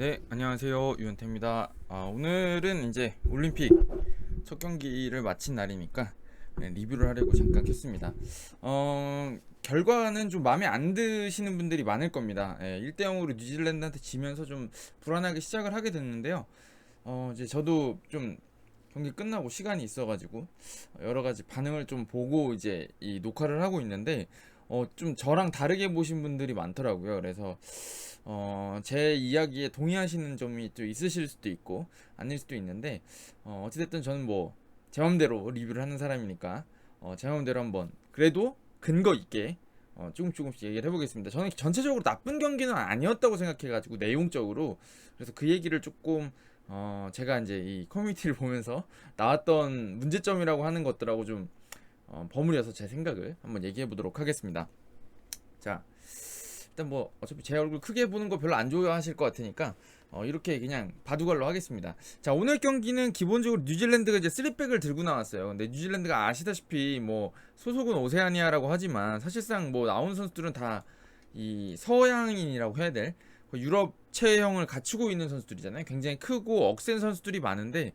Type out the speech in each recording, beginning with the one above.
네, 안녕하세요. 유현태입니다. 오늘은 이제 올림픽 첫 경기를 마친 날이니까 리뷰를 하려고 잠깐 켰습니다. 결과는 좀 마음에 안 드시는 분들이 많을 겁니다. 1대 0으로 뉴질랜드한테 지면서 좀 불안하게 시작을 하게 됐는데요. 이제 저도 좀 경기 끝나고 시간이 있어가지고 여러 가지 반응을 좀 보고 이제 이 녹화를 하고 있는데 좀 저랑 다르게 보신 분들이 많더라고요. 그래서 제 이야기에 동의하시는 점이 또 있으실 수도 있고 아닐 수도 있는데 어찌됐든 저는 뭐 제 맘대로 리뷰를 하는 사람이니까 제 맘대로 한번 그래도 근거 있게 조금씩 얘기를 해보겠습니다. 저는 전체적으로 나쁜 경기는 아니었다고 생각해가지고 내용적으로 그래서 그 얘기를 조금 제가 이제 이 커뮤니티를 보면서 나왔던 문제점이라고 하는 것들하고 좀 버무려서 제 생각을 한번 얘기해 보도록 하겠습니다. 자, 일단 뭐 어차피 제 얼굴 크게 보는 거 별로 안 좋아하실 것 같으니까 이렇게 그냥 바둑알로 하겠습니다. 자, 오늘 경기는 기본적으로 뉴질랜드가 이제 3백을 들고 나왔어요. 근데 뉴질랜드가 아시다시피 뭐 소속은 오세아니아라고 하지만 사실상 뭐 나온 선수들은 다 이 서양인이라고 해야 될 유럽 체형을 갖추고 있는 선수들이잖아요. 굉장히 크고 억센 선수들이 많은데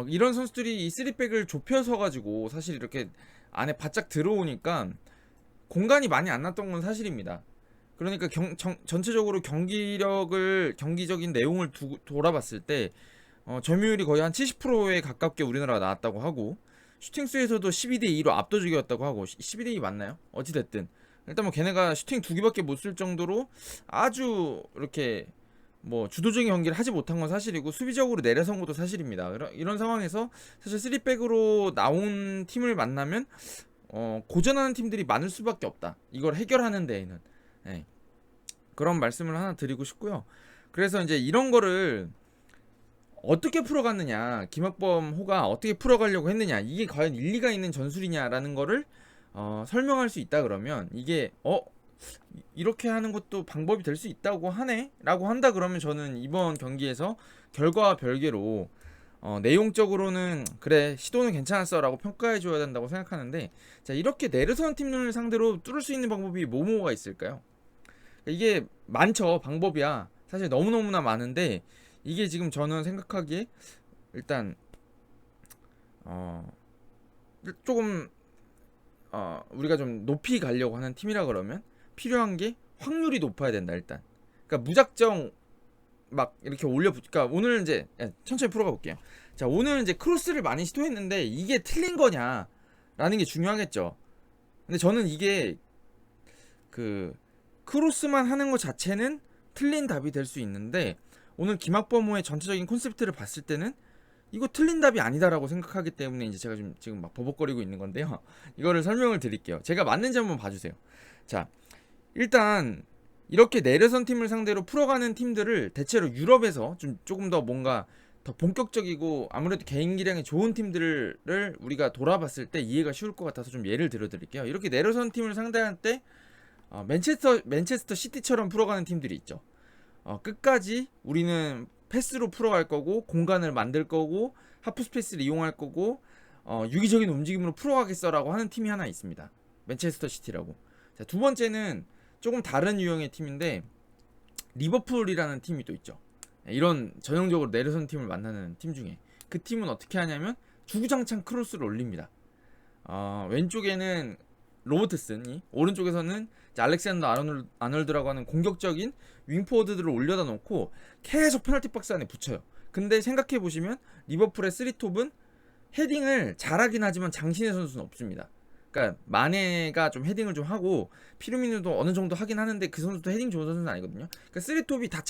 이런 선수들이 이 3백을 좁혀서 가지고 사실 이렇게 안에 바짝 들어오니까 공간이 많이 안 났던 건 사실입니다. 그러니까 전체적으로 경기적인 내용을 돌아봤을 때 점유율이 거의 한 70%에 가깝게 우리나라가 나왔다고 하고 슈팅 수에서도 12대 2로 압도적이었다고 하고 12대 2 맞나요? 어찌 됐든 일단 뭐 걔네가 슈팅 두 개밖에 못 쓸 정도로 아주 이렇게 뭐 주도적인 경기를 하지 못한 건 사실이고 수비적으로 내려선 것도 사실입니다. 이런 상황에서 사실 3백으로 나온 팀을 만나면 고전하는 팀들이 많을 수밖에 없다. 이걸 해결하는 데에는 그런 말씀을 하나 드리고 싶고요. 그래서 이제 이런 거를 어떻게 풀어갔느냐, 김학범 호가 어떻게 풀어가려고 했느냐, 이게 과연 일리가 있는 전술이냐라는 거를 설명할 수 있다 그러면 이게 이렇게 하는 것도 방법이 될 수 있다고 하네? 라고 한다 그러면 저는 이번 경기에서 결과와 별개로 내용적으로는 그래 시도는 괜찮았어 라고 평가해 줘야 된다고 생각하는데 자 이렇게 내려선 팀을 상대로 뚫을 수 있는 방법이 뭐가 있을까요? 이게 많죠. 방법이야 사실 너무너무나 많은데 이게 지금 저는 생각하기에 일단 조금 우리가 좀 높이 가려고 하는 팀이라 그러면 필요한 게 확률이 높아야 된다 일단. 그러니까 무작정 막 이렇게 그러니까 오늘 이제 천천히 풀어가 볼게요. 자 오늘 이제 크로스를 많이 시도했는데 이게 틀린 거냐라는 게 중요하겠죠. 근데 저는 이게 그 크로스만 하는 것 자체는 틀린 답이 될 수 있는데 오늘 김학범호의 전체적인 콘셉트를 봤을 때는 이거 틀린 답이 아니다라고 생각하기 때문에 이제 제가 지금 막 버벅거리고 있는 건데요. 이거를 설명을 드릴게요. 제가 맞는지 한번 봐주세요. 자, 일단 이렇게 내려선 팀을 상대로 풀어가는 팀들을 대체로 유럽에서 조금 더 뭔가 더 본격적이고 아무래도 개인 기량이 좋은 팀들을 우리가 돌아봤을 때 이해가 쉬울 것 같아서 좀 예를 들어 드릴게요. 이렇게 내려선 팀을 상대할 때 맨체스터 시티처럼 풀어가는 팀들이 있죠. 끝까지 우리는 패스로 풀어갈 거고 공간을 만들 거고 하프 스페이스를 이용할 거고 유기적인 움직임으로 풀어가겠어라고 하는 팀이 하나 있습니다. 맨체스터 시티라고. 자, 두 번째는 조금 다른 유형의 팀인데 리버풀이라는 팀이 또 있죠. 이런 전형적으로 내려선 팀을 만나는 팀 중에 그 팀은 어떻게 하냐면 주구장창 크로스를 올립니다. 왼쪽에는 로버트슨이 오른쪽에서는 알렉산더 아놀드라고 하는 공격적인 윙포워드들을 올려다 놓고 계속 페널티 박스 안에 붙여요. 근데 생각해 보시면 리버풀의 3톱은 헤딩을 잘하긴 하지만 장신의 선수는 없습니다. 그러니까 마네가 좀 헤딩을 좀 하고 피르미누도 어느 정도 하긴 하는데 그 선수도 헤딩 좋은 선수는 아니거든요. 그러니까 3톱이 다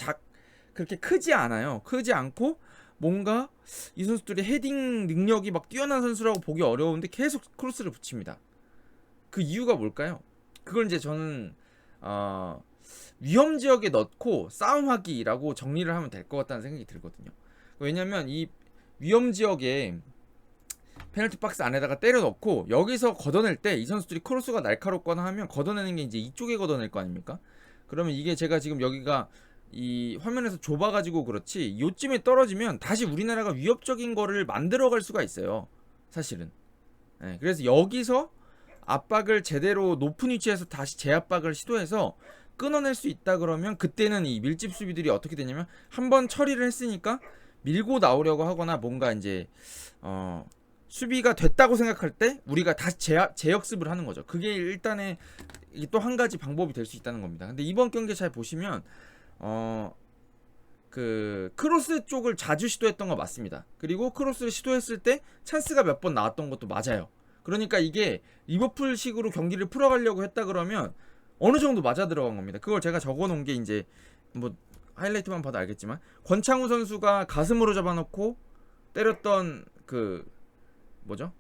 그렇게 크지 않아요. 크지 않고 뭔가 이 선수들이 헤딩 능력이 막 뛰어난 선수라고 보기 어려운데 계속 크로스를 붙입니다. 그 이유가 뭘까요? 그걸 이제 저는 위험 지역에 넣고 싸움하기라고 정리를 하면 될 것 같다는 생각이 들거든요. 왜냐면 이 위험 지역에 페널티 박스 안에다가 때려 넣고 여기서 걷어낼 때 이 선수들이 크로스가 날카롭거나 하면 걷어내는 게 이제 이쪽에 걷어낼 거 아닙니까? 그러면 이게 제가 지금 여기가 이 화면에서 좁아가지고 그렇지 요쯤에 떨어지면 다시 우리나라가 위협적인 거를 만들어갈 수가 있어요. 사실은. 그래서 여기서 압박을 제대로 높은 위치에서 다시 재압박을 시도해서 끊어낼 수 있다 그러면 그때는 이 밀집 수비들이 어떻게 되냐면 한번 처리를 했으니까 밀고 나오려고 하거나 뭔가 이제 수비가 됐다고 생각할 때 우리가 다시 재역습을 하는 거죠. 그게 일단의 또 한 가지 방법이 될 수 있다는 겁니다. 근데 이번 경기 잘 보시면 그 크로스 쪽을 자주 시도했던 거 맞습니다. 그리고 크로스를 시도했을 때 찬스가 몇 번 나왔던 것도 맞아요. 그러니까 이게 리버풀식으로 경기를 풀어가려고 했다 그러면 어느 정도 맞아 들어간 겁니다. 그걸 제가 적어놓은 게 이제 뭐 하이라이트만 봐도 알겠지만 권창우 선수가 가슴으로 잡아놓고 때렸던 그 뭐죠?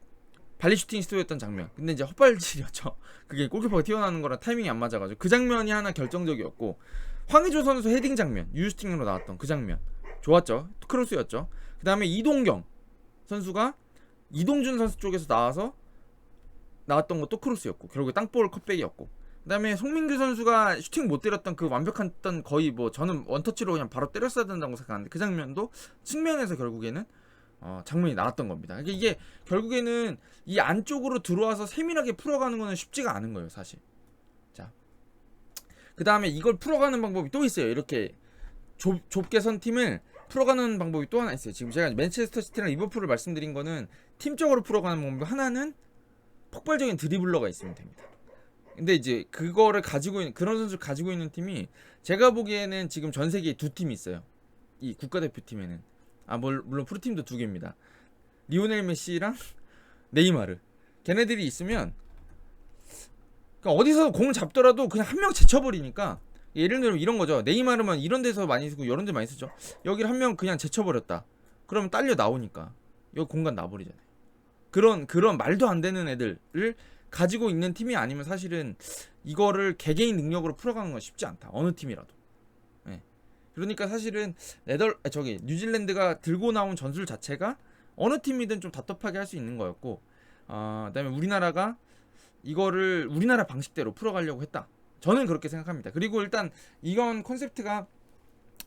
발리 슈팅 시도였던 장면. 근데 이제 헛발질이었죠. 그게 골키퍼가 튀어나오는 거랑 타이밍이 안 맞아가지고 그 장면이 하나 결정적이었고, 황의조 선수 헤딩 장면, 유슈팅으로 나왔던 그 장면 좋았죠. 크로스였죠. 그 다음에 이동경 선수가 이동준 선수 쪽에서 나왔던 것도 크로스였고 결국에 땅볼 컵백이었고, 그 다음에 송민규 선수가 슈팅 못 때렸던 그 완벽한 거의 뭐 저는 원터치로 그냥 바로 때렸어야 된다고 생각하는데 그 장면도 측면에서 결국에는 장면이 나왔던 겁니다. 그러니까 이게 결국에는 이 안쪽으로 들어와서 세밀하게 풀어가는 거는 쉽지가 않은 거예요, 사실. 자, 그 다음에 이걸 풀어가는 방법이 또 있어요. 이렇게 좁게 선 팀을 풀어가는 방법이 또 하나 있어요. 지금 제가 맨체스터 시티랑 리버풀을 말씀드린 거는 팀적으로 풀어가는 방법, 하나는 폭발적인 드리블러가 있으면 됩니다. 근데 이제 그거를 가지고 있는 그런 선수를 가지고 있는 팀이 제가 보기에는 지금 전 세계에 두 팀이 있어요. 이 국가대표팀에는 물론 프로팀도 두 개입니다. 리오넬 메시랑 네이마르. 걔네들이 있으면 그러니까 어디서 공 잡더라도 그냥 한 명 제쳐버리니까, 예를 들면 이런 거죠. 네이마르만 이런 데서 많이 쓰고 이런 데 많이 쓰죠. 여기를 한 명 그냥 제쳐버렸다. 그러면 딸려 나오니까 여기 공간 나버리잖아요. 그런 말도 안 되는 애들을 가지고 있는 팀이 아니면 사실은 이거를 개개인 능력으로 풀어가는 건 쉽지 않다. 어느 팀이라도. 네. 그러니까 사실은 뉴질랜드가 들고 나온 전술 자체가 어느 팀이든 좀 답답하게 할 수 있는 거였고, 그다음에 우리나라가 이거를 우리나라 방식대로 풀어가려고 했다. 저는 그렇게 생각합니다. 그리고 일단 이건 콘셉트가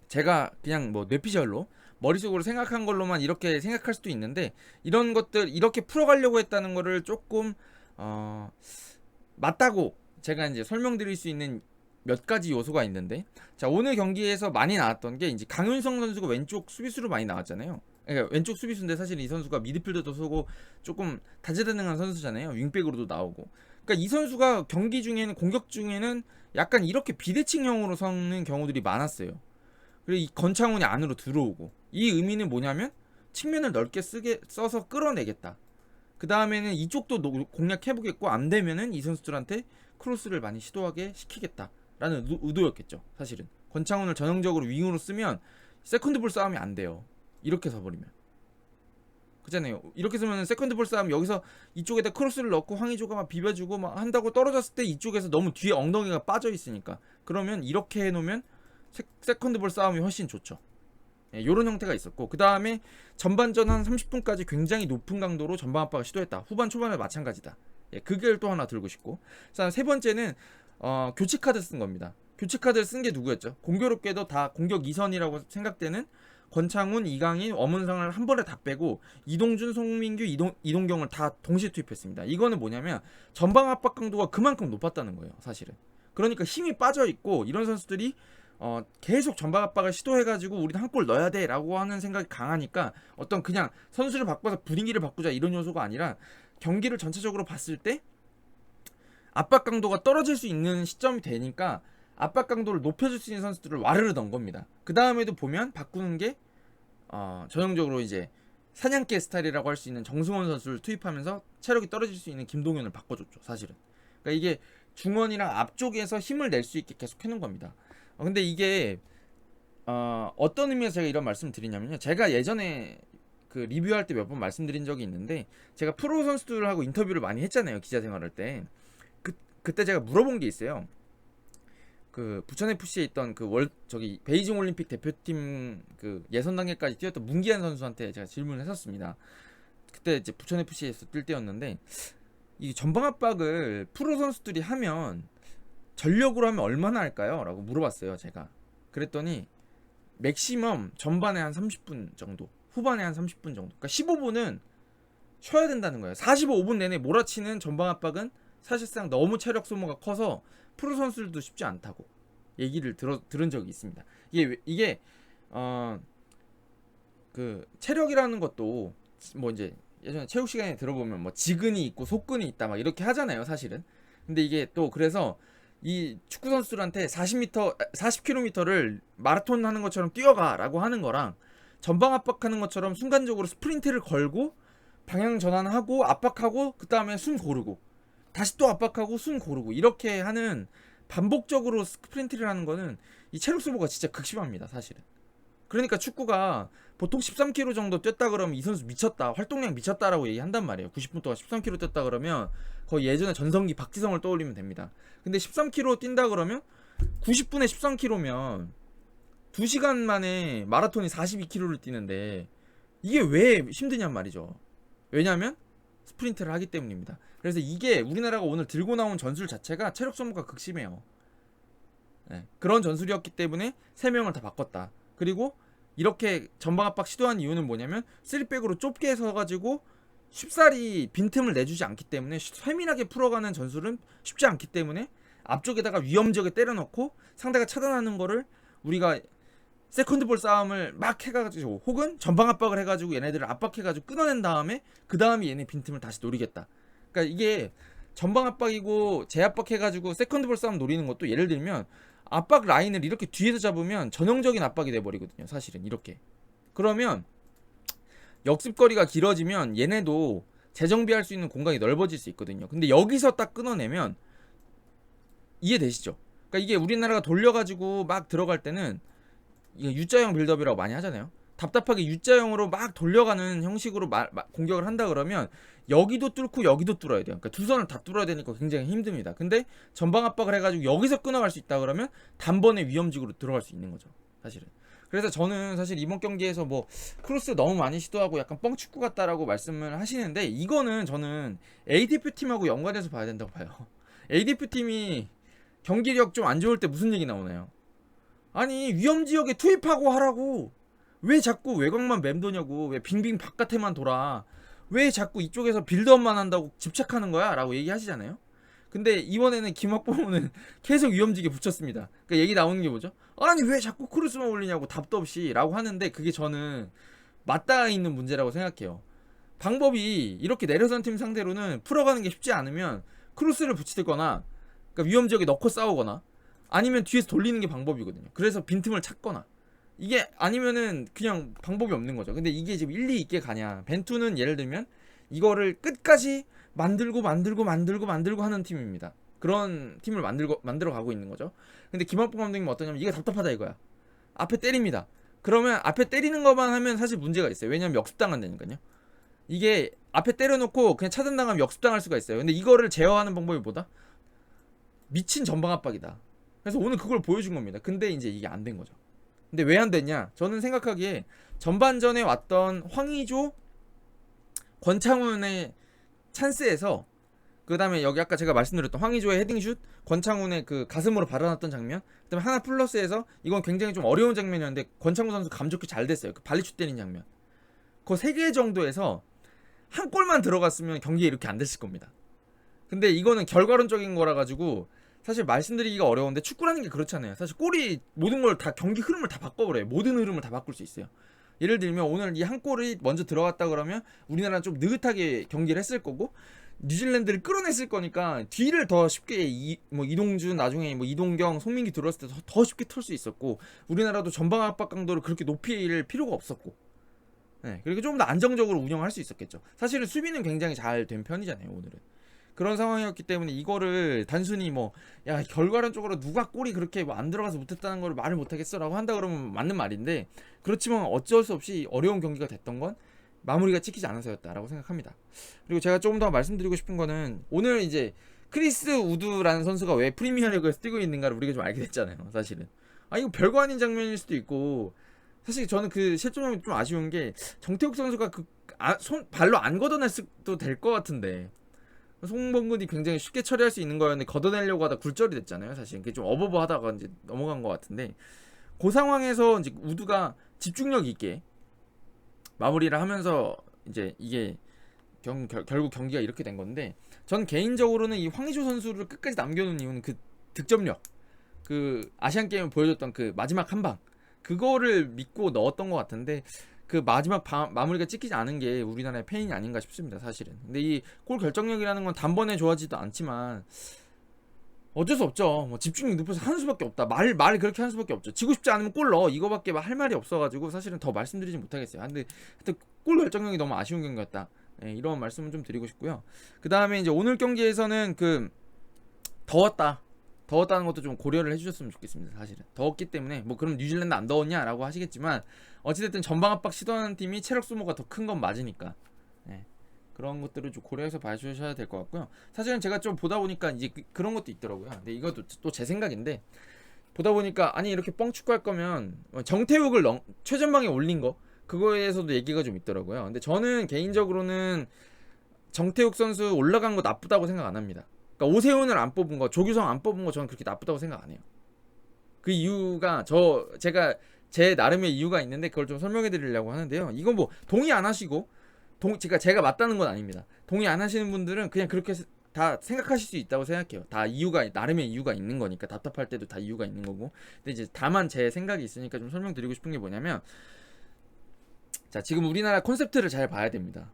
제가 그냥 뭐 뇌피셜로 머릿속으로 생각한 걸로만 이렇게 생각할 수도 있는데, 이런 것들 이렇게 풀어가려고 했다는 거를 조금 맞다고 제가 이제 설명드릴 수 있는 몇 가지 요소가 있는데, 자, 오늘 경기에서 많이 나왔던 게 이제 강윤성 선수가 왼쪽 수비수로 많이 나왔잖아요. 그러니까 왼쪽 수비수인데 사실 이 선수가 미드필더도 쏘고 조금 다재다능한 선수잖아요. 윙백으로도 나오고. 그러니까 이 선수가 경기 중에는, 공격 중에는 약간 이렇게 비대칭형으로 서는 경우들이 많았어요. 그리고 이 권창훈이 안으로 들어오고, 이 의미는 뭐냐면 측면을 넓게 써서 끌어내겠다. 그 다음에는 이쪽도 공략해보겠고, 안 되면은 이 선수들한테 크로스를 많이 시도하게 시키겠다라는 의도였겠죠. 사실은 권창훈을 전형적으로 윙으로 쓰면 세컨드볼 싸움이 안 돼요. 이렇게 서버리면 그잖아요. 이렇게 쓰면 세컨드볼 싸움, 여기서 이쪽에다 크로스를 넣고 황의조가 막 비벼주고 막 한다고 떨어졌을 때 이쪽에서 너무 뒤에 엉덩이가 빠져 있으니까, 그러면 이렇게 해놓으면 세컨드볼 싸움이 훨씬 좋죠. 예, 요런 형태가 있었고, 그 다음에 전반전 한 30분까지 굉장히 높은 강도로 전방 압박을 시도했다. 후반 초반에 마찬가지다. 예, 그걸 또 하나 들고 싶고, 세 번째는 교체 카드 쓴 겁니다. 교체 카드를 쓴 게 누구였죠? 공교롭게도 다 공격 2선이라고 생각되는 권창훈, 이강인, 엄은상을 한 번에 다 빼고 이동준, 송민규, 이동경을 다 동시에 투입했습니다. 이거는 뭐냐면 전방 압박 강도가 그만큼 높았다는 거예요, 사실은. 그러니까 힘이 빠져 있고, 이런 선수들이 계속 전방 압박을 시도해가지고 우리는 한 골 넣어야 돼 라고 하는 생각이 강하니까, 어떤 그냥 선수를 바꿔서 분위기를 바꾸자 이런 요소가 아니라 경기를 전체적으로 봤을 때 압박 강도가 떨어질 수 있는 시점이 되니까 압박 강도를 높여줄 수 있는 선수들을 와르르 넣은 겁니다. 그 다음에도 보면 바꾸는 게 전형적으로 이제 사냥개 스타일이라고 할 수 있는 정승원 선수를 투입하면서 체력이 떨어질 수 있는 김동현을 바꿔줬죠, 사실은. 그러니까 이게 중원이랑 앞쪽에서 힘을 낼 수 있게 계속 해놓은 겁니다. 근데 이게 어떤 의미에서 제가 이런 말씀을 드리냐면요, 제가 예전에 그 리뷰할 때 몇 번 말씀드린 적이 있는데, 제가 프로 선수들하고 인터뷰를 많이 했잖아요, 기자 생활할 때. 그때 제가 물어본 게 있어요. 그 부천 FC에 있던 그 베이징 올림픽 대표팀 그 예선 단계까지 뛰었던 문기한 선수한테 제가 질문을 했었습니다. 그때 이제 부천 FC에서 뛸 때였는데, 이 전방 압박을 프로 선수들이 하면 전력으로 하면 얼마나 할까요? 라고 물어봤어요, 제가. 그랬더니 맥시멈 전반에 한 30분 정도, 후반에 한 30분 정도, 그러니까 15분은 쉬어야 된다는 거예요. 45분 내내 몰아치는 전방 압박은 사실상 너무 체력 소모가 커서 프로 선수들도 쉽지 않다고. 얘기를 들은 적이 있습니다. 이게 그 체력이라는 것도 뭐 이제 예전에 체육 시간에 들어보면 뭐 지근이 있고 속근이 있다 막 이렇게 하잖아요, 사실은. 근데 이게 또 그래서 이 축구 선수들한테 40km를 마라톤 하는 것처럼 뛰어가라고 하는 거랑 전방 압박하는 것처럼 순간적으로 스프린트를 걸고 방향 전환하고 압박하고 그 다음에 숨 고르고 다시 또 압박하고 숨 고르고 이렇게 하는 반복적으로 스프린트를 하는 거는 이 체력 소모가 진짜 극심합니다, 사실은. 그러니까 축구가 보통 13km 정도 뛰었다 그러면 이 선수 미쳤다, 활동량 미쳤다라고 얘기한단 말이에요. 90분 동안 13km 뛰었다 그러면 거의 예전에 전성기 박지성을 떠올리면 됩니다. 근데 13km 뛴다 그러면 90분에 13km면 2시간 만에 마라톤이 42km를 뛰는데 이게 왜 힘드냔 말이죠. 왜냐면 스프린트를 하기 때문입니다. 그래서 이게 우리나라가 오늘 들고 나온 전술 자체가 체력 소모가 극심해요. 네, 그런 전술이었기 때문에 3명을 다 바꿨다. 그리고 이렇게 전방 압박 시도한 이유는 뭐냐면 3백으로 좁게 서가지고 쉽사리 빈틈을 내주지 않기 때문에 세밀하게 풀어가는 전술은 쉽지 않기 때문에 앞쪽에다가 위험지역에 때려넣고 상대가 차단하는 거를 우리가 세컨드볼 싸움을 막 해가지고 혹은 전방 압박을 해가지고 얘네들을 압박해가지고 끊어낸 다음에 그 다음에 얘네 빈틈을 다시 노리겠다. 그러니까 이게 전방 압박이고 제압박해가지고 세컨드볼 싸움 노리는 것도 예를 들면 압박 라인을 이렇게 뒤에서 잡으면 전형적인 압박이 돼버리거든요, 사실은. 이렇게 그러면 역습거리가 길어지면 얘네도 재정비할 수 있는 공간이 넓어질 수 있거든요. 근데 여기서 딱 끊어내면 이해되시죠? 그러니까 이게 우리나라가 돌려가지고 막 들어갈 때는 이게 U자형 빌드업이라고 많이 하잖아요. 답답하게 U자형으로 막 돌려가는 형식으로 공격을 한다 그러면 여기도 뚫고 여기도 뚫어야 돼요. 그러니까 두 선을 다 뚫어야 되니까 굉장히 힘듭니다. 근데 전방 압박을 해가지고 여기서 끊어갈 수 있다 그러면 단번에 위험지구로 들어갈 수 있는 거죠, 사실은. 그래서 저는 사실 이번 경기에서 뭐 크로스 너무 많이 시도하고 약간 뻥축구 같다라고 말씀을 하시는데 이거는 저는 A대표팀하고 연관해서 봐야 된다고 봐요. A대표팀이 경기력 좀 안 좋을 때 무슨 얘기 나오나요? 아니 위험지역에 투입하고 하라고. 왜 자꾸 외곽만 맴도냐고. 왜 빙빙 바깥에만 돌아. 왜 자꾸 이쪽에서 빌드업만 한다고 집착하는 거야? 라고 얘기하시잖아요. 근데 이번에는 김학범은 계속 위험지게 붙였습니다. 그러니까 얘기 나오는 게 뭐죠? 아니 왜 자꾸 크로스만 올리냐고, 답도 없이 라고 하는데 그게 저는 맞닿아 있는 문제라고 생각해요. 방법이 이렇게 내려선 팀 상대로는 풀어가는 게 쉽지 않으면 크로스를 붙이거나 그러니까 위험지역에 넣고 싸우거나 아니면 뒤에서 돌리는 게 방법이거든요. 그래서 빈틈을 찾거나 이게 아니면은 그냥 방법이 없는 거죠. 근데 이게 지금 일리 있게 가냐. 벤투는 예를 들면 이거를 끝까지 만들고 하는 팀입니다. 그런 팀을 만들어 가고 있는 거죠. 근데 김학봉 감독님은 어떠냐면 이게 답답하다 이거야. 앞에 때립니다. 그러면 앞에 때리는 것만 하면 사실 문제가 있어요. 왜냐면 역습당한다니까요. 이게 앞에 때려놓고 그냥 차단당하면 역습당할 수가 있어요. 근데 이거를 제어하는 방법이 뭐다? 미친 전방 압박이다. 그래서 오늘 그걸 보여준 겁니다. 근데 이제 이게 안 된 거죠. 근데 왜 안 됐냐? 저는 생각하기에 전반전에 왔던 황의조, 권창훈의 찬스에서 그 다음에 여기 아까 제가 말씀드렸던 황의조의 헤딩슛, 권창훈의 그 가슴으로 발아놨던 장면, 그 다음에 하나 플러스에서 이건 굉장히 좀 어려운 장면이었는데 권창훈 선수 감좋게 잘 됐어요. 그 발리슛 때린 장면. 그 3개 정도에서 한 골만 들어갔으면 경기에 이렇게 안 됐을 겁니다. 근데 이거는 결과론적인 거라 가지고 사실 말씀드리기가 어려운데 축구라는 게 그렇잖아요. 사실 골이 모든 걸 다 경기 흐름을 다 바꿔버려요. 모든 흐름을 다 바꿀 수 있어요. 예를 들면 오늘 이 한 골이 먼저 들어갔다 그러면 우리나라는 좀 느긋하게 경기를 했을 거고 뉴질랜드를 끌어냈을 거니까 뒤를 더 쉽게 뭐 이동준 나중에 뭐 이동경 송민기 들어왔을 때 더 쉽게 털 수 있었고 우리나라도 전방 압박 강도를 그렇게 높일 필요가 없었고 네, 그리고 좀 더 안정적으로 운영할 수 있었겠죠. 사실은 수비는 굉장히 잘 된 편이잖아요 오늘은. 그런 상황이었기 때문에 이거를 단순히 뭐 야 결과론적으로 누가 골이 그렇게 뭐 안 들어가서 못했다는 걸 말을 못하겠어 라고 한다 그러면 맞는 말인데 그렇지만 어쩔 수 없이 어려운 경기가 됐던 건 마무리가 찍히지 않아서였다라고 생각합니다. 그리고 제가 조금 더 말씀드리고 싶은 거는 오늘 이제 크리스 우드라는 선수가 왜 프리미어리그에서 뛰고 있는가를 우리가 좀 알게 됐잖아요. 사실은 아 이거 별거 아닌 장면일 수도 있고 사실 저는 그 실점이 좀 아쉬운 게 정태욱 선수가 그 손 발로 안 걷어냈어도 될 것 같은데 송범근이 굉장히 쉽게 처리할 수 있는 거였는데 걷어내려고 하다 굴절이 됐잖아요. 사실 그게 좀 어버버 하다가 이제 넘어간 것 같은데 그 상황에서 이제 우드가 집중력 있게 마무리를 하면서 이제 이게 결국 경기가 이렇게 된 건데 전 개인적으로는 이 황의조 선수를 끝까지 남겨놓은 이유는 그 득점력 그 아시안 게임 보여줬던 그 마지막 한 방, 그거를 믿고 넣었던 것 같은데 그 마지막 마무리가 찍히지 않은 게 우리나라의 패인이 아닌가 싶습니다, 사실은. 근데 이 골 결정력이라는 건 단번에 좋아지도 않지만 어쩔 수 없죠. 뭐 집중력 높여서 하는 수밖에 없다. 말 그렇게 하는 수밖에 없죠. 지고 싶지 않으면 골 넣어, 이거밖에 할 말이 없어가지고 사실은 더 말씀드리지 못하겠어요. 근데 하여튼 골 결정력이 너무 아쉬운 경기였다. 예, 이런 말씀을 좀 드리고 싶고요. 그 다음에 이제 오늘 경기에서는 그 더웠다는 것도 좀 고려를 해주셨으면 좋겠습니다. 사실은 더웠기 때문에 뭐 그럼 뉴질랜드 안 더웠냐라고 하시겠지만 어찌됐든 전방 압박 시도하는 팀이 체력 소모가 더 큰 건 맞으니까. 예. 그런 것들을 좀 고려해서 봐주셔야 될 것 같고요. 사실은 제가 좀 보다 보니까 이제 그런 것도 있더라고요. 근데 이것도 또 제 생각인데, 보다 보니까 아니 이렇게 뻥축구 할 거면 정태욱을 최전방에 올린 거, 그거에 대해서도 얘기가 좀 있더라고요. 근데 저는 개인적으로는 정태욱 선수 올라간 거 나쁘다고 생각 안 합니다. 그러니까 오세훈을 안 뽑은 거, 조규성 안 뽑은 거 저는 그렇게 나쁘다고 생각 안 해요. 그 이유가 제가 제 나름의 이유가 있는데 그걸 좀 설명해 드리려고 하는데요. 이건 뭐 동의 안 하시고 제가 맞다는 건 아닙니다. 동의 안 하시는 분들은 그냥 그렇게 다 생각하실 수 있다고 생각해요. 다 이유가 나름의 이유가 있는 거니까, 답답할 때도 다 이유가 있는 거고. 근데 이제 다만 제 생각이 있으니까 좀 설명드리고 싶은 게 뭐냐면, 자, 지금 우리나라 콘셉트를 잘 봐야 됩니다.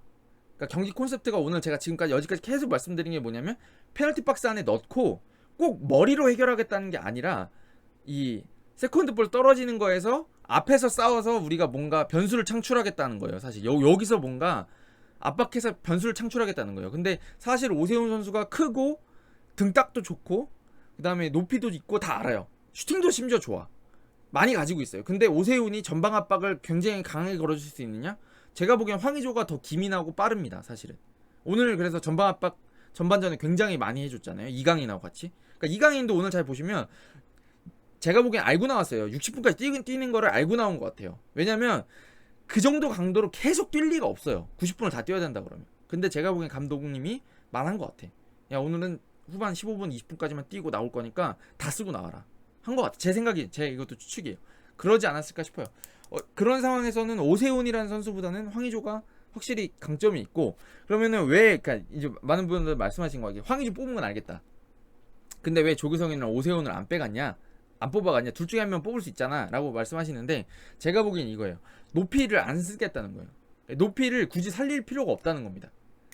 그러니까 경기 콘셉트가 오늘 제가 지금까지 여기까지 계속 말씀드린 게 뭐냐면, 페널티 박스 안에 넣고 꼭 머리로 해결하겠다는 게 아니라 이 세컨드 볼 떨어지는 거에서 앞에서 싸워서 우리가 뭔가 변수를 창출하겠다는 거예요. 사실 여기서 뭔가 압박해서 변수를 창출하겠다는 거예요. 근데 사실 오세훈 선수가 크고 등딱도 좋고 그 다음에 높이도 있고 다 알아요. 슈팅도 심지어 좋아. 많이 가지고 있어요. 근데 오세훈이 전방 압박을 굉장히 강하게 걸어줄 수 있느냐? 제가 보기엔 황의조가 더 기민하고 빠릅니다, 사실은. 오늘 그래서 전방 압박 전반전에 굉장히 많이 해줬잖아요, 이강인하고 같이. 그러니까 이강인도 오늘 잘 보시면 제가 보기엔 알고 나왔어요. 60분까지 뛰는 거를 알고 나온 것 같아요. 왜냐면 그 정도 강도로 계속 뛸 리가 없어요. 90분을 다 뛰어야 된다 그러면. 근데 제가 보기엔 감독님이 말한 것 같아. 야, 오늘은 후반 15분 20분까지만 뛰고 나올 거니까 다 쓰고 나와라, 한 것 같아. 제 생각이, 제 이것도 추측이에요. 그러지 않았을까 싶어요. 그런 상황에서는 오세훈이라는 선수보다는 황의조가 확실히 강점이 있고, 그러면은 왜, 그러니까 이제 많은 분들 말씀하신 거 같아요. 황의조 뽑은 건 알겠다. 근데 왜 조규성이랑 오세훈을 안 빼갔냐? 안 뽑아갔냐? 둘 중에 한 명 뽑을 수 있잖아 라고 말씀하시는데, 제가 보기엔 이거예요. 높이를 안 쓰겠다는 거예요. 높이를 굳이 살릴 필요가 없다는 겁니다.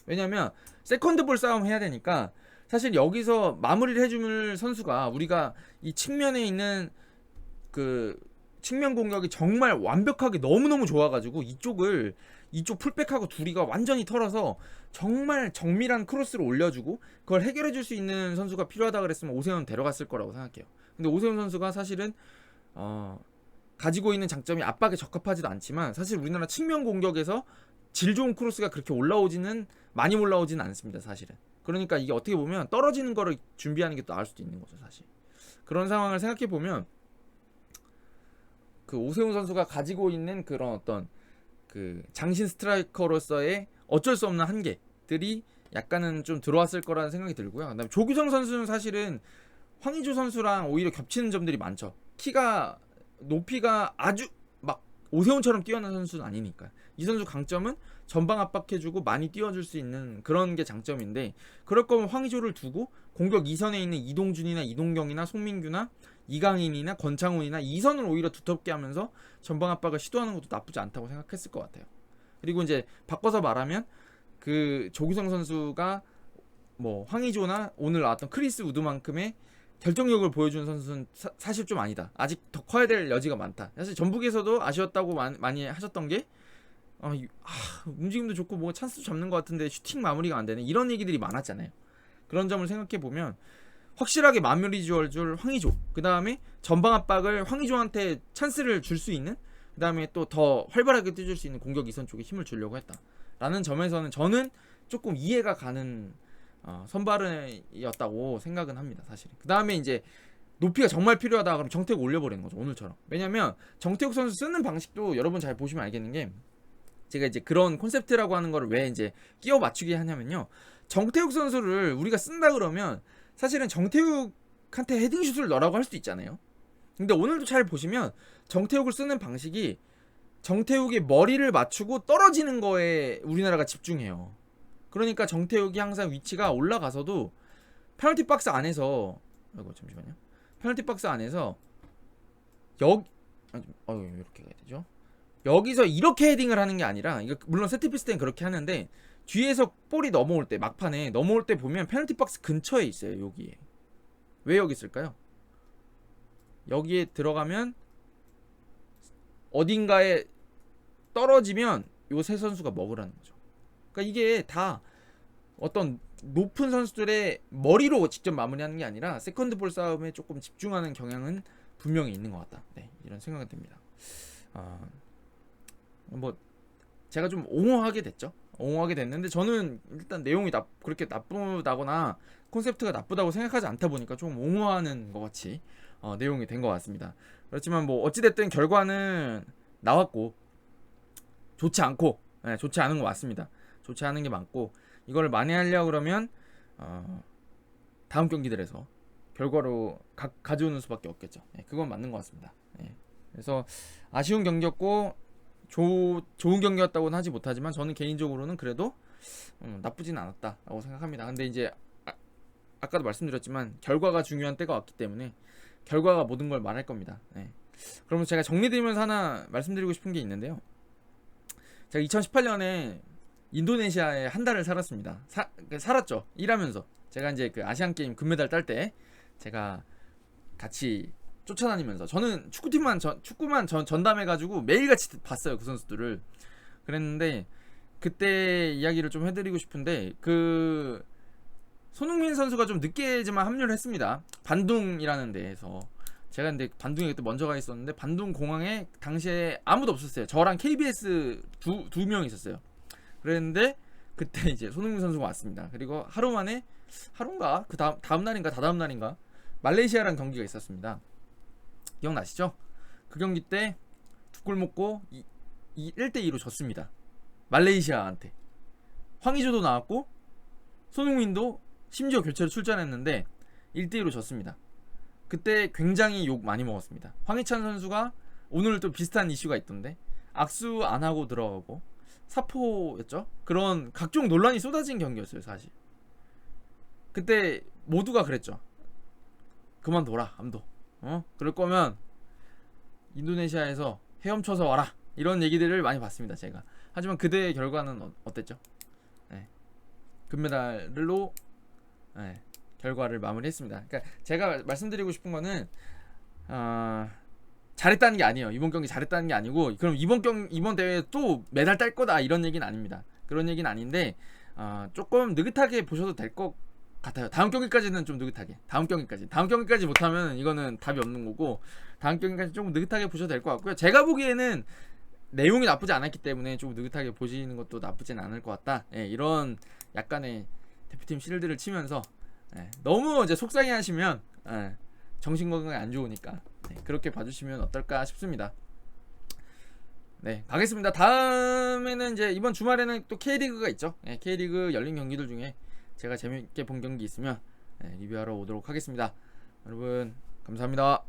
왜냐면 세컨드볼 싸움 해야 되니까, 사실 여기서 마무리를 해줄 선수가, 우리가 이 측면에 있는 그 측면 공격이 정말 완벽하게 너무너무 좋아가지고 이쪽 풀백하고 둘이가 완전히 털어서 정말 정밀한 크로스를 올려주고 그걸 해결해줄 수 있는 선수가 필요하다 그랬으면 오세훈 데려갔을 거라고 생각해요. 근데 오세훈 선수가 사실은 가지고 있는 장점이 압박에 적합하지도 않지만, 사실 우리나라 측면 공격에서 질 좋은 크로스가 그렇게 많이 올라오지는 않습니다, 사실은. 그러니까 이게 어떻게 보면 떨어지는 거를 준비하는 게 또 나을 수도 있는 거죠, 사실. 그런 상황을 생각해 보면 그 오세훈 선수가 가지고 있는 그런 어떤 그 장신 스트라이커로서의 어쩔 수 없는 한계들이 약간은 좀 들어왔을 거라는 생각이 들고요. 그다음에 조규성 선수는 사실은 황의조 선수랑 오히려 겹치는 점들이 많죠. 높이가 아주 막 오세훈처럼 뛰어난 선수는 아니니까. 이 선수 강점은 전방 압박해주고 많이 띄워줄 수 있는 그런 게 장점인데, 그럴 거면 황의조를 두고 공격 2선에 있는 이동준이나 이동경이나 송민규나 이강인이나 권창훈이나 2선을 오히려 두텁게 하면서 전방 압박을 시도하는 것도 나쁘지 않다고 생각했을 것 같아요. 그리고 이제 바꿔서 말하면 그 조규성 선수가 뭐 황의조나 오늘 나왔던 크리스 우드만큼의 결정력을 보여주는 선수는 사실 좀 아니다. 아직 더 커야 될 여지가 많다. 사실 전북에서도 아쉬웠다고 많이 하셨던 게 움직임도 좋고 뭐 찬스도 잡는 것 같은데 슈팅 마무리가 안 되네, 이런 얘기들이 많았잖아요. 그런 점을 생각해 보면 확실하게 마무리 지어줄 황의조, 그 다음에 전방 압박을 황의조한테 찬스를 줄 수 있는, 그 다음에 또 더 활발하게 뛰어줄 수 있는 공격 2선 쪽에 힘을 주려고 했다라는 점에서는 저는 조금 이해가 가는 선발이었다고 생각은 합니다, 사실은. 그 다음에 이제 높이가 정말 필요하다 그럼 정태욱 올려버리는 거죠, 오늘처럼. 왜냐면 정태욱 선수 쓰는 방식도 여러분 잘 보시면 알겠는 게, 제가 이제 그런 콘셉트라고 하는 거를 왜 이제 끼워 맞추게 하냐면요, 정태욱 선수를 우리가 쓴다 그러면 사실은 정태욱한테 헤딩슛을 넣으라고 할 수도 있잖아요. 근데 오늘도 잘 보시면 정태욱을 쓰는 방식이 정태욱의 머리를 맞추고 떨어지는 거에 우리나라가 집중해요. 그러니까 정태욱이 항상 위치가 올라가서도 페널티 박스 안에서, 잠시만요. 페널티 박스 안에서 이렇게 가야 되죠. 여기서 이렇게 헤딩을 하는 게 아니라, 이거 물론 세트피스 때는 그렇게 하는데 뒤에서 볼이 넘어올 때, 막판에 넘어올 때 보면 페널티 박스 근처에 있어요. 여기에. 왜 여기 있을까요? 여기에 들어가면 어딘가에 떨어지면 요 세 선수가 먹으라는 거죠. 그러니까 이게 다 어떤 높은 선수들의 머리로 직접 마무리하는 게 아니라 세컨드 볼 싸움에 조금 집중하는 경향은 분명히 있는 것 같다. 네, 이런 생각이 듭니다. 뭐 제가 좀 옹호하게 됐죠. 옹호하게 됐는데 저는 일단 내용이 그렇게 나쁘다거나 콘셉트가 나쁘다고 생각하지 않다 보니까 좀 옹호하는 것 같이 내용이 된 것 같습니다. 그렇지만 뭐 어찌됐든 결과는 나왔고 좋지 않고, 네, 좋지 않은 것 같습니다. 좋지 않은 게 많고, 이걸 만회하려고 그러면 다음 경기들에서 결과로 가져오는 수밖에 없겠죠. 네, 그건 맞는 것 같습니다. 네, 그래서 아쉬운 경기였고 좋은 경기였다고는 하지 못하지만 저는 개인적으로는 그래도 나쁘진 않았다라고 생각합니다. 근데 이제 아까도 말씀드렸지만 결과가 중요한 때가 왔기 때문에 결과가 모든 걸 말할 겁니다. 네. 그러면 제가 정리드리면서 하나 말씀드리고 싶은 게 있는데요. 제가 2018년에 인도네시아에 한 달을 살았습니다. 살았죠. 일하면서. 제가 이제 그 아시안 게임 금메달 딸 때 제가 같이 쫓아다니면서, 저는 축구만 전담해가지고 매일같이 봤어요. 그 선수들을. 그랬는데 그때 이야기를 좀 해드리고 싶은데, 그 손흥민 선수가 좀 늦게지만 합류를 했습니다. 반둥이라는 데에서. 제가 근데 반둥에 그때 먼저 가 있었는데 반둥 공항에 당시에 아무도 없었어요. 저랑 KBS 두 명 있었어요. 그랬는데 그때 이제 손흥민 선수가 왔습니다. 그리고 하루 만에, 하루인가 그 다음 날인가 다다음 날인가 말레이시아랑 경기가 있었습니다. 기억나시죠? 그 경기 때 두 골 먹고 1대2로 졌습니다. 말레이시아한테. 황의조도 나왔고 손흥민도 심지어 교체로 출전했는데 1대2로 졌습니다. 그때 굉장히 욕 많이 먹었습니다. 황희찬 선수가 오늘 또 비슷한 이슈가 있던데 악수 안 하고 들어가고 사포였죠? 그런 각종 논란이 쏟아진 경기였어요. 사실 그때 모두가 그랬죠. 그만둬라 암도. 그럴 거면 인도네시아에서 헤엄쳐서 와라, 이런 얘기들을 많이 봤습니다. 제가. 하지만 그대의 결과는 어땠죠? 네. 금메달로, 네, 결과를 마무리했습니다. 그러니까 제가 말씀드리고 싶은 거는 잘했다는 게 아니에요. 이번 경기 잘했다는 게 아니고 그럼 이번 대회 또 메달 딸 거다, 이런 얘기는 아닙니다. 그런 얘기는 아닌데 조금 느긋하게 보셔도 될 것 같아요. 다음 경기까지는 좀 느긋하게. 다음 경기까지 못하면 이거는 답이 없는 거고, 다음 경기까지 조금 느긋하게 보셔도 될 것 같고요. 제가 보기에는 내용이 나쁘지 않았기 때문에 좀 느긋하게 보시는 것도 나쁘진 않을 것 같다. 예, 이런 약간의 대표팀 실드를 치면서, 예, 너무 이제 속상해 하시면, 예, 정신 건강에 안 좋으니까, 네, 그렇게 봐주시면 어떨까 싶습니다. 네, 가겠습니다. 다음에는 이제 이번 주말에는 또 K리그가 있죠. 예, K리그 열린 경기들 중에 제가 재밌게 본 경기 있으면 리뷰하러 오도록 하겠습니다. 여러분 감사합니다.